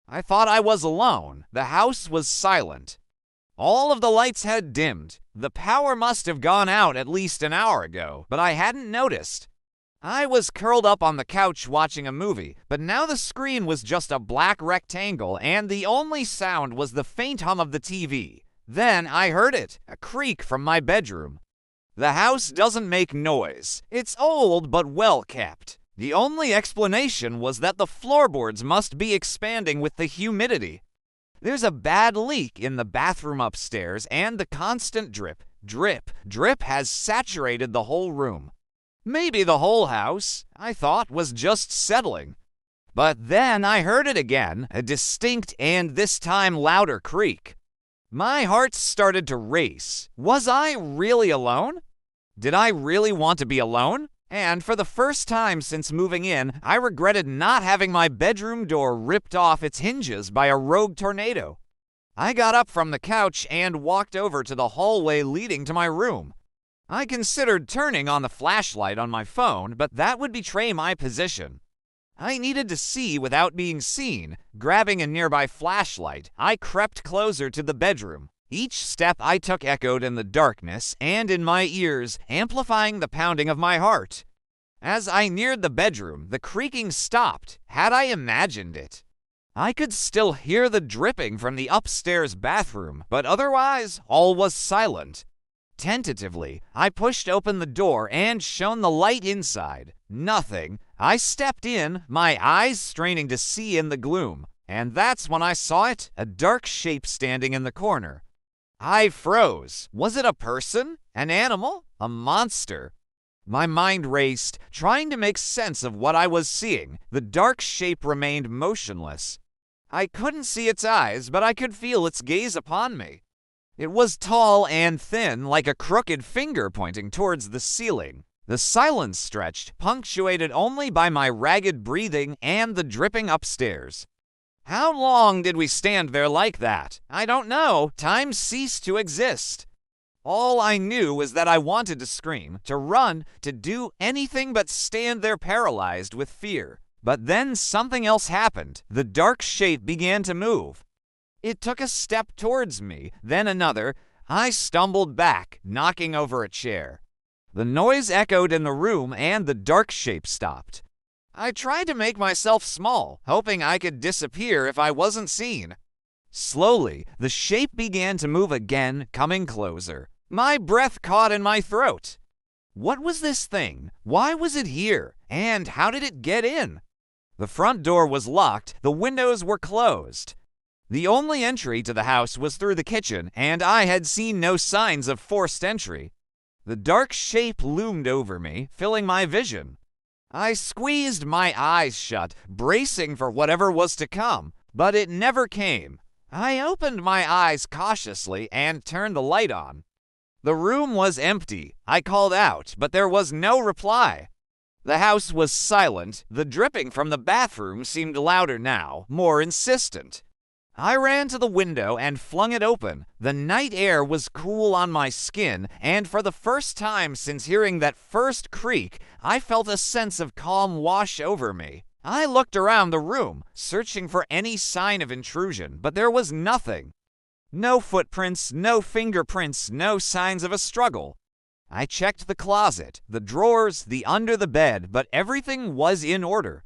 I thought I was alone. The house was silent. All of the lights had dimmed. The power must have gone out at least an hour ago, but I hadn't noticed. I was curled up on the couch watching a movie, but now the screen was just a black rectangle and the only sound was the faint hum of the TV. Then I heard it, a creak from my bedroom. The house doesn't make noise. It's old but well kept. The only explanation was that the floorboards must be expanding with the humidity. There's a bad leak in the bathroom upstairs and the constant drip, drip has saturated the whole room. Maybe the whole house, I thought, was just settling. But then I heard it again, a distinct and this time louder creak. My heart started to race. Was I really alone? Did I really want to be alone? And for the first time since moving in, I regretted not having my bedroom door ripped off its hinges by a rogue tornado. I got up from the couch and walked over to the hallway leading to my room. I considered turning on the flashlight on my phone, but that would betray my position. I needed to see without being seen. Grabbing a nearby flashlight, I crept closer to the bedroom. Each step I took echoed in the darkness and in my ears, amplifying the pounding of my heart. As I neared the bedroom, the creaking stopped. Had I imagined it? I could still hear the dripping from the upstairs bathroom, but otherwise, all was silent. Tentatively, I pushed open the door and shone the light inside. Nothing. I stepped in, my eyes straining to see in the gloom, and that's when I saw it, a dark shape standing in the corner. I froze. Was it a person? An animal? A monster? My mind raced, trying to make sense of what I was seeing. The dark shape remained motionless. I couldn't see its eyes, but I could feel its gaze upon me. It was tall and thin, like a crooked finger pointing towards the ceiling. The silence stretched, punctuated only by my ragged breathing and the dripping upstairs. How long did we stand there like that? I don't know. Time ceased to exist. All I knew was that I wanted to scream, to run, to do anything but stand there paralyzed with fear. But then something else happened. The dark shape began to move. It took a step towards me, then another. I stumbled back, knocking over a chair. The noise echoed in the room and the dark shape stopped. I tried to make myself small, hoping I could disappear if I wasn't seen. Slowly, the shape began to move again, coming closer. My breath caught in my throat. What was this thing? Why was it here? And how did it get in? The front door was locked, the windows were closed. The only entry to the house was through the kitchen, and I had seen no signs of forced entry. The dark shape loomed over me, filling my vision. I squeezed my eyes shut, bracing for whatever was to come, but it never came. I opened my eyes cautiously and turned the light on. The room was empty. I called out, but there was no reply. The house was silent. The dripping from the bathroom seemed louder now, more insistent. I ran to the window and flung it open. The night air was cool on my skin, and for the first time since hearing that first creak, I felt a sense of calm wash over me. I looked around the room, searching for any sign of intrusion, but there was nothing. No footprints, no fingerprints, no signs of a struggle. I checked the closet, the drawers, the under the bed, but everything was in order.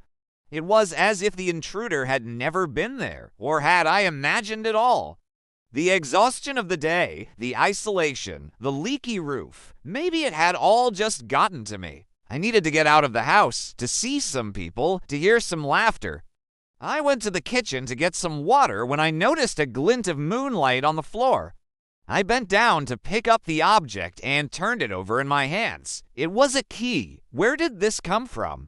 It was as if the intruder had never been there, or had I imagined it all. The exhaustion of the day, the isolation, the leaky roof, maybe it had all just gotten to me. I needed to get out of the house, to see some people, to hear some laughter. I went to the kitchen to get some water when I noticed a glint of moonlight on the floor. I bent down to pick up the object and turned it over in my hands. It was a key. Where did this come from?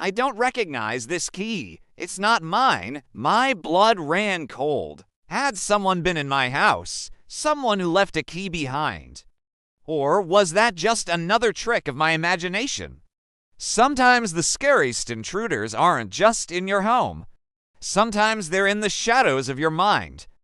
I don't recognize this key. It's not mine. My blood ran cold. Had someone been in my house? Someone who left a key behind? Or was that just another trick of my imagination? Sometimes the scariest intruders aren't just in your home. Sometimes they're in the shadows of your mind.